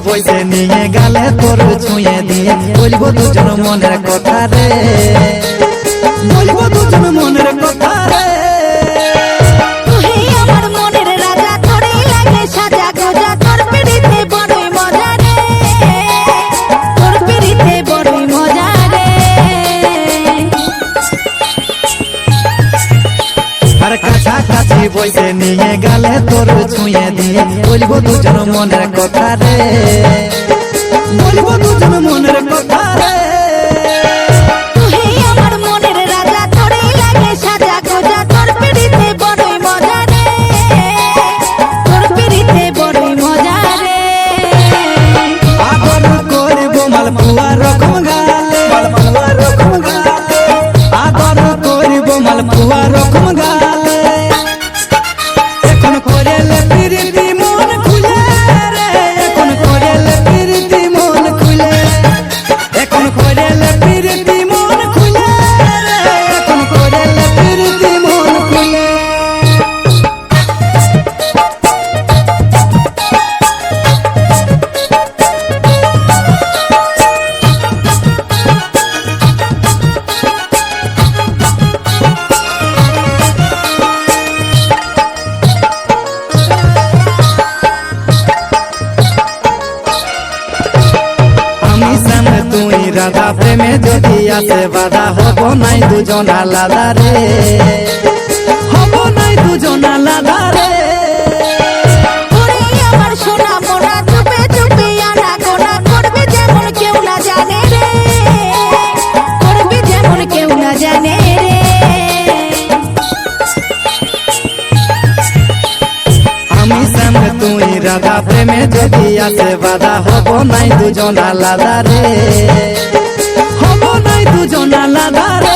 বইতে নিয়ে গালে তোর ছুঁয়ে দিয়ে বলবো দুজন মনের কথা রে, বলবো দুজন মনের কথা রে। তুই আমার মনের রাজা, তোরই লাগে সাজা গোজা, তোর পিড়িতে বড়ই মজা রে, তোর পিড়িতে বড়ই মজা রে। আর কাছাকাছি বইতে নিয়ে গালে তোর ছুঁয়ে দিয়ে বলবো দুজন মনের কথা রে, বলবো দুজন মনের কথা রে। তুই আমার মনের রাজা, তোরই লাগে সাজা গোজা, তোর পিড়িতে বড়ই মজা রে, তোর পিড়িতে বড়ই মজা রে। আদর করবো মালপুয়া রকম গালে, মালপুয়া রকম গালে, আদর করবো মালপুয়া রকম গালে। এখন করেলে প্রীতি মন খুলে রে, এখন করেলে প্রীতি মন খুলে, এখন করেলে প্রীতি মন খুলে রে, এখন করেলে প্রীতি মন খুলে। তুই রাধা প্রেমে যদি আসে বাধা, হব নাই দুজন আলাদা রে, হব নাই দুজন আলাদা রে। ওরে আমার সোনা মোনা, চুপে চুপে আনা গোনা, করবে যেমন কেউ না জানে রে, করবে যেমন কেউ না জানে রে। আমি সামনে তুই রাধা প্রেমে যদি আসে বাধা, হব নাই দুজন আলাদা রে, হব নাই দুজন আলাদা রে।